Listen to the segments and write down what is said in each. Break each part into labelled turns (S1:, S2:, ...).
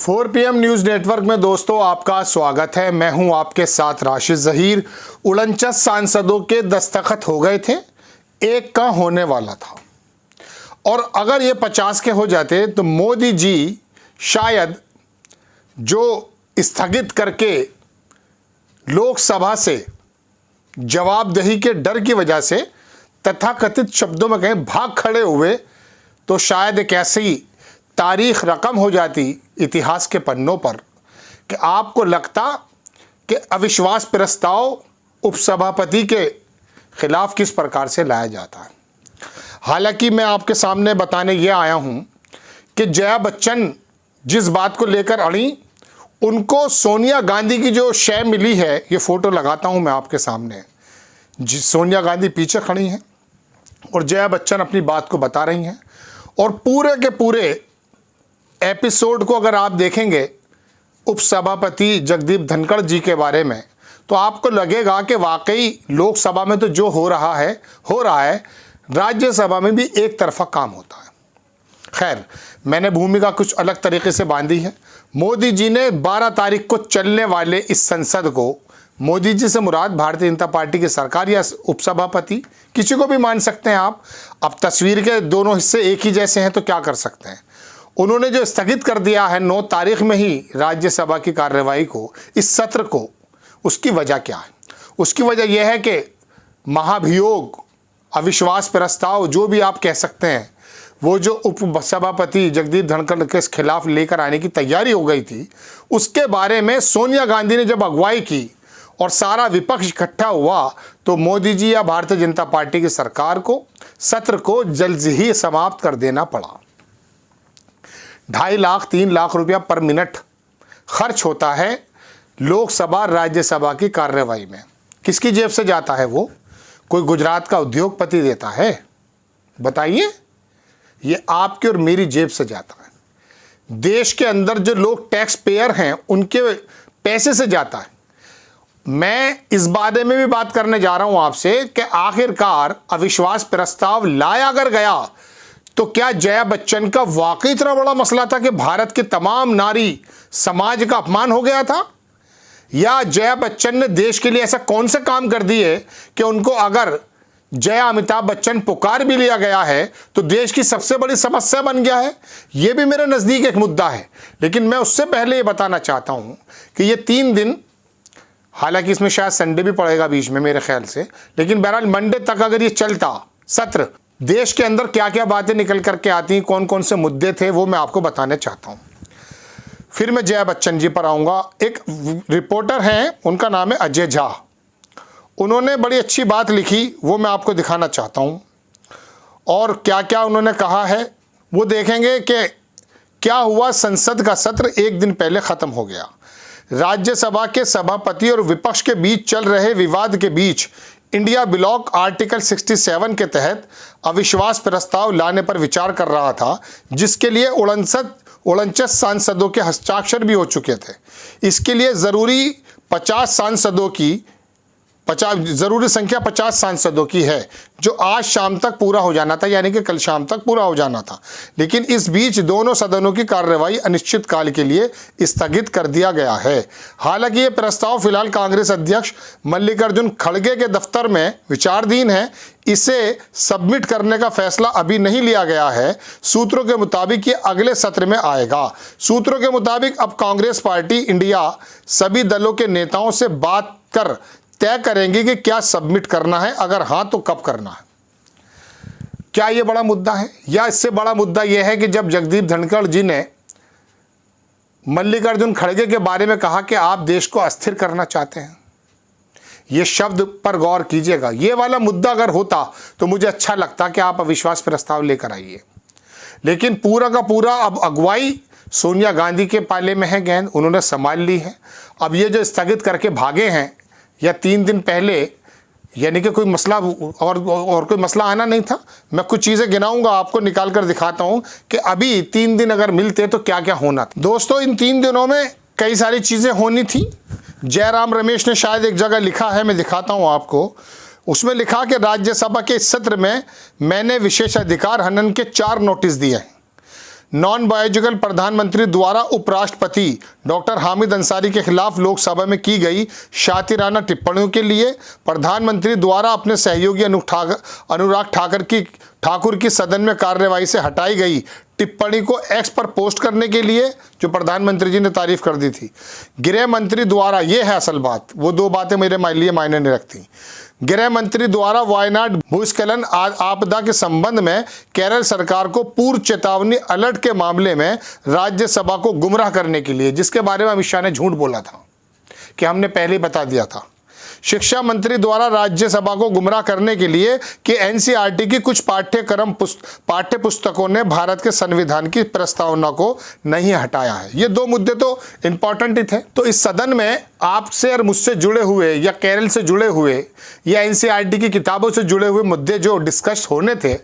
S1: 4 PM news network में दोस्तों आपका स्वागत है। मैं हूं आपके साथ राशिद ज़हीर। 49 सांसदों के दस्तखत हो गए थे, एक का होने वाला था और अगर ये 50 के हो जाते तो मोदी जी शायद जो स्थगित करके लोकसभा से जवाबदेही के डर की वजह से तथाकथित शब्दों में कहें भाग खड़े हुए, तो शायद एक ऐसी तारीख रकम हो जाती इतिहास के पन्नों पर कि आपको लगता कि अविश्वास प्रस्ताव उपसभापति के खिलाफ किस प्रकार से लाया जाता है। हालांकि मैं आपके सामने बताने ये आया हूं कि जया बच्चन जिस बात को लेकर अड़ी, उनको सोनिया गांधी की जो शय मिली है, ये फोटो लगाता हूं मैं आपके सामने। सोनिया गांधी पीछे खड़ी हैं और जया बच्चन अपनी बात को बता रही हैं और पूरे के पूरे एपिसोड को अगर आप देखेंगे उपसभापति जगदीप धनखड़ जी के बारे में, तो आपको लगेगा कि वाकई लोकसभा में तो जो हो रहा है राज्यसभा में भी एक तरफा काम होता है। खैर, मैंने भूमिका कुछ अलग तरीके से बांधी है। मोदी जी ने 12 तारीख को चलने वाले इस संसद को, मोदी जी से मुराद भारतीय जनता पार्टी की सरकार या उपसभापति, किसी को भी मान सकते हैं आप। अब तस्वीर के दोनों हिस्से एक ही जैसे हैं तो क्या कर सकते हैं। उन्होंने जो स्थगित कर दिया है 9 तारीख में ही राज्यसभा की कार्यवाही को, इस सत्र को, उसकी वजह क्या है? उसकी वजह यह है कि महाभियोग, अविश्वास प्रस्ताव, जो भी आप कह सकते हैं, वो जो उपसभापति जगदीप धनखड़ के खिलाफ लेकर आने की तैयारी हो गई थी, उसके बारे में सोनिया गांधी ने जब अगुवाई की और सारा विपक्ष इकट्ठा हुआ, तो मोदी जी या भारतीय जनता पार्टी की सरकार को सत्र को जल्द ही समाप्त कर देना पड़ा। 2.5 लाख 3 लाख रुपया पर मिनट खर्च होता है लोकसभा राज्यसभा की कार्यवाही में। किसकी जेब से जाता है वो? कोई गुजरात का उद्योगपति देता है? बताइए, ये आपकी और मेरी जेब से जाता है। देश के अंदर जो लोग टैक्स पेयर हैं उनके पैसे से जाता है। मैं इस बारे में भी बात करने जा रहा हूं आपसे कि आखिरकार अविश्वास प्रस्ताव लाया अगर गया तो क्या जया बच्चन का वाकई इतना बड़ा मसला था कि भारत के तमाम नारी समाज का अपमान हो गया था, या जया बच्चन ने देश के लिए ऐसा कौन सा काम कर दिए कि उनको अगर जया अमिताभ बच्चन पुकार भी लिया गया है तो देश की सबसे बड़ी समस्या बन गया है। यह भी मेरे नज़दीक एक मुद्दा है। लेकिन मैं उससे पहले ये बताना चाहता हूं कि ये 3 दिन, हालांकि इसमें शायद संडे भी पड़ेगा बीच में मेरे ख्याल से, लेकिन बहरहाल मंडे तक अगर ये चलता सत्र, देश के अंदर क्या क्या बातें निकल करके आती, कौन कौन से मुद्दे थे, वो मैं आपको बताने चाहता हूं। फिर मैं जया बच्चन जी पर आऊँगा। एक रिपोर्टर हैं, उनका नाम है अजय झा। उन्होंने बड़ी अच्छी बात लिखी, वो मैं आपको दिखाना चाहता हूँ। और क्या क्या उन्होंने कहा है वो देखेंगे कि क्या हुआ। संसद का सत्र एक दिन पहले ख़त्म हो गया। राज्यसभा के सभापति और विपक्ष के बीच चल रहे विवाद के बीच इंडिया ब्लॉक आर्टिकल 67 के तहत अविश्वास प्रस्ताव लाने पर विचार कर रहा था, जिसके लिए 49 सांसदों के हस्ताक्षर भी हो चुके थे। इसके लिए ज़रूरी संख्या 50 सांसदों की है, जो आज शाम तक पूरा हो जाना था, यानी कि कल शाम तक पूरा हो जाना था। लेकिन इस बीच दोनों सदनों की कार्यवाही अनिश्चित काल के लिए स्थगित कर दिया गया है। हालांकि ये प्रस्ताव फिलहाल कांग्रेस अध्यक्ष मल्लिकार्जुन खड़गे के दफ्तर में विचाराधीन है। इसे सबमिट करने का फैसला अभी नहीं लिया गया है। सूत्रों के मुताबिक ये अगले सत्र में आएगा। सूत्रों के मुताबिक अब कांग्रेस पार्टी इंडिया सभी दलों के नेताओं से बात कर तय करेंगे कि क्या सबमिट करना है, अगर हाँ तो कब करना है। क्या ये बड़ा मुद्दा है? या इससे बड़ा मुद्दा यह है कि जब जगदीप धनखड़ जी ने मल्लिकार्जुन खड़गे के बारे में कहा कि आप देश को अस्थिर करना चाहते हैं, ये शब्द पर गौर कीजिएगा। ये वाला मुद्दा अगर होता तो मुझे अच्छा लगता कि आप अविश्वास प्रस्ताव लेकर आइए। लेकिन पूरा का पूरा अब अगुवाई सोनिया गांधी के पाले में है, गेंद उन्होंने संभाल ली है। अब ये जो स्थगित करके भागे हैं, या 3 दिन पहले, यानी कि कोई मसला और कोई मसला आना नहीं था। मैं कुछ चीज़ें गिनाऊंगा, आपको निकाल कर दिखाता हूं कि अभी 3 दिन अगर मिलते तो क्या क्या होना था। दोस्तों, इन 3 दिनों में कई सारी चीज़ें होनी थी। जयराम रमेश ने शायद एक जगह लिखा है, मैं दिखाता हूं आपको। उसमें लिखा कि राज्यसभा के इस सत्र में मैंने विशेषाधिकार हनन के 4 नोटिस दिए हैं। नॉन बायोलॉजिकल प्रधानमंत्री द्वारा उपराष्ट्रपति डॉक्टर हामिद अंसारी के खिलाफ लोकसभा में की गई शातिराना टिप्पणियों के लिए प्रधानमंत्री द्वारा अपने सहयोगी अनुराग ठाकुर की सदन में कार्यवाही से हटाई गई टिप्पणी को एक्स पर पोस्ट करने के लिए जो प्रधानमंत्री जी ने तारीफ कर दी थी। गृह मंत्री द्वारा, ये है असल बात, वो दो बातें मेरे लिए मायने नहीं रखती। गृह मंत्री द्वारा वायनाड भूस्खलन आपदा के संबंध में केरल सरकार को पूर्व चेतावनी अलर्ट के मामले में राज्यसभा को गुमराह करने के लिए, जिसके बारे में अमित शाह ने झूठ बोला था कि हमने पहले ही बता दिया था। शिक्षा मंत्री द्वारा राज्यसभा को गुमराह करने के लिए कि एनसीईआरटी की कुछ पाठ्य पुस्तकों ने भारत के संविधान की प्रस्तावना को नहीं हटाया है। ये दो मुद्दे तो इंपॉर्टेंट ही थे। तो इस सदन में आपसे और मुझसे जुड़े हुए या केरल से जुड़े हुए या एनसीईआरटी की किताबों से जुड़े हुए मुद्दे जो डिस्कस होने थे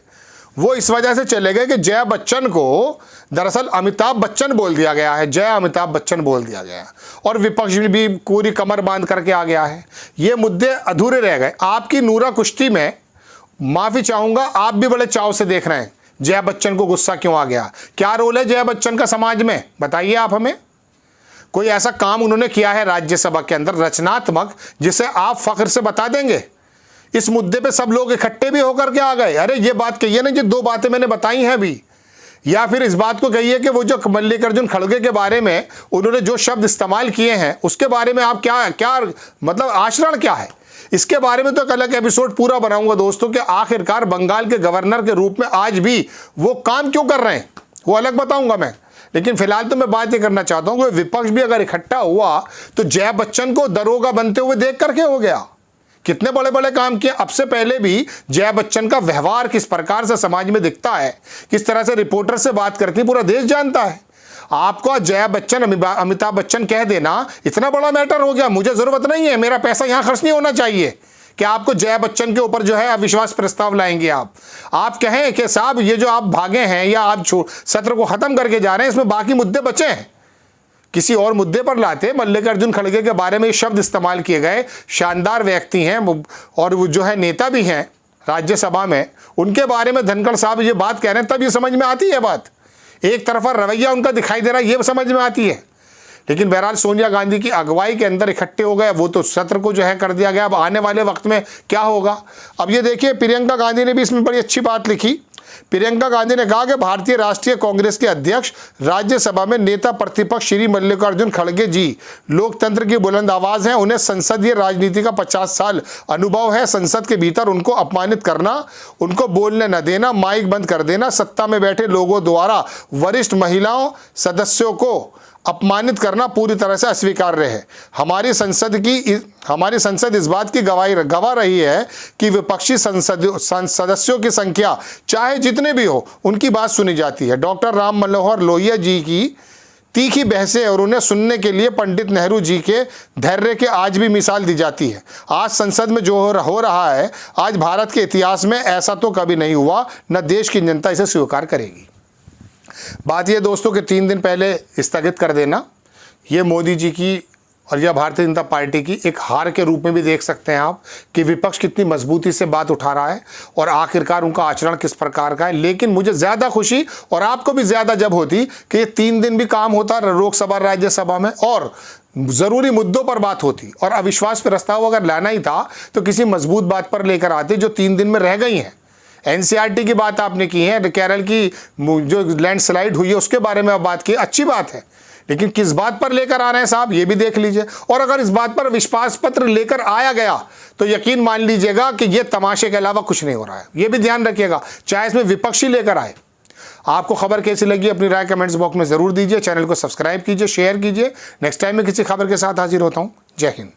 S1: वो इस वजह से चले गए कि जया बच्चन को दरअसल अमिताभ बच्चन बोल दिया गया है, जया अमिताभ बच्चन बोल दिया गया है, और विपक्ष भी पूरी कमर बांध करके आ गया है। ये मुद्दे अधूरे रह गए। आपकी नूरा कुश्ती में माफ़ी चाहूँगा, आप भी बड़े चाव से देख रहे हैं जया बच्चन को गुस्सा क्यों आ गया, क्या रोल है जया बच्चन का समाज में, बताइए आप हमें। कोई ऐसा काम उन्होंने किया है राज्यसभा के अंदर रचनात्मक जिसे आप फख्र से बता देंगे? इस मुद्दे पे सब लोग इकट्ठे भी होकर के आ गए, अरे ये बात कहिए ना, जो दो बातें मैंने बताई हैं अभी, या फिर इस बात को कहिए कि वो जो मल्लिकार्जुन खड़गे के बारे में उन्होंने जो शब्द इस्तेमाल किए हैं उसके बारे में आप क्या मतलब आचरण क्या है, इसके बारे में तो एक अलग एपिसोड पूरा बनाऊंगा दोस्तों कि आखिरकार बंगाल के गवर्नर के रूप में आज भी वो काम क्यों कर रहे हैं, वो अलग बताऊंगा मैं। लेकिन फिलहाल तो मैं बात ये करना चाहता हूं कि विपक्ष भी अगर इकट्ठा हुआ तो जया बच्चन को दरोगा बनते हुए देख करके हो गया। कितने बड़े बड़े काम किए। अब से पहले भी जया बच्चन का व्यवहार किस प्रकार से समाज में दिखता है, किस तरह से रिपोर्टर से बात करती है, पूरा देश जानता है। आपको जया बच्चन अमिताभ बच्चन कह देना इतना बड़ा मैटर हो गया, मुझे जरूरत नहीं है, मेरा पैसा यहां खर्च नहीं होना चाहिए कि आपको जया बच्चन के ऊपर जो है अविश्वास प्रस्ताव लाएंगे। आप कहें कि साहब ये जो आप भागे हैं या आप सत्र को खत्म करके जा रहे हैं, इसमें बाकी मुद्दे बचे हैं, किसी और मुद्दे पर लाते। मल्लिकार्जुन खड़गे के बारे में शब्द इस्तेमाल किए गए, शानदार व्यक्ति हैं और वो जो है नेता भी हैं राज्यसभा में, उनके बारे में धनखड़ साहब ये बात कह रहे हैं, तब ये समझ में आती है बात। एक तरफा रवैया उनका दिखाई दे रहा है, ये समझ में आती है। लेकिन बहरहाल सोनिया गांधी की अगुवाई के अंदर इकट्ठे हो गए, वो तो सत्र को जो है कर दिया गया। अब आने वाले वक्त में क्या होगा, अब ये देखिए, प्रियंका गांधी ने भी इसमें बड़ी अच्छी बात लिखी। प्रियंका गांधी ने कहा कि भारतीय राष्ट्रीय कांग्रेस के अध्यक्ष राज्यसभा में नेता प्रतिपक्ष श्री मल्लिकार्जुन खड़गे जी लोकतंत्र की बुलंद आवाज हैं, उन्हें संसदीय राजनीति का 50 साल अनुभव है। संसद के भीतर उनको अपमानित करना, उनको बोलने न देना, माइक बंद कर देना, सत्ता में बैठे लोगों द्वारा वरिष्ठ महिलाओं सदस्यों को अपमानित करना पूरी तरह से अस्वीकार्य है। हमारी संसद इस बात की गवाह रही है कि विपक्षी सदस्यों की संख्या चाहे जितने भी हो उनकी बात सुनी जाती है। डॉक्टर राम मनोहर लोहिया जी की तीखी बहसें और उन्हें सुनने के लिए पंडित नेहरू जी के धैर्य के आज भी मिसाल दी जाती है। आज संसद में जो हो रहा है, आज भारत के इतिहास में ऐसा तो कभी नहीं हुआ, न देश की जनता इसे स्वीकार करेगी। बात यह दोस्तों कि 3 दिन पहले स्थगित कर देना, ये मोदी जी की और या भारतीय जनता पार्टी की एक हार के रूप में भी देख सकते हैं आप कि विपक्ष कितनी मजबूती से बात उठा रहा है और आखिरकार उनका आचरण किस प्रकार का है। लेकिन मुझे ज़्यादा खुशी और आपको भी ज़्यादा जब होती कि ये 3 दिन भी काम होता लोकसभा राज्यसभा में और ज़रूरी मुद्दों पर बात होती, और अविश्वास प्रस्ताव अगर लाना ही था तो किसी मजबूत बात पर लेकर आते जो 3 दिन में रह गई हैं। एनसीईआरटी की बात आपने की है, केरल की जो लैंडस्लाइड हुई है उसके बारे में आप बात की, अच्छी बात है, लेकिन किस बात पर लेकर आ रहे हैं साहब ये भी देख लीजिए। और अगर इस बात पर विश्वास पत्र लेकर आया गया तो यकीन मान लीजिएगा कि ये तमाशे के अलावा कुछ नहीं हो रहा है, ये भी ध्यान रखिएगा, चाहे इसमें विपक्षी लेकर आए। आपको खबर कैसी लगी अपनी राय कमेंट्स बॉक्स में जरूर दीजिए, चैनल को सब्सक्राइब कीजिए, शेयर कीजिए। नेक्स्ट टाइम में किसी खबर के साथ हाजिर होता हूँ। जय हिंद।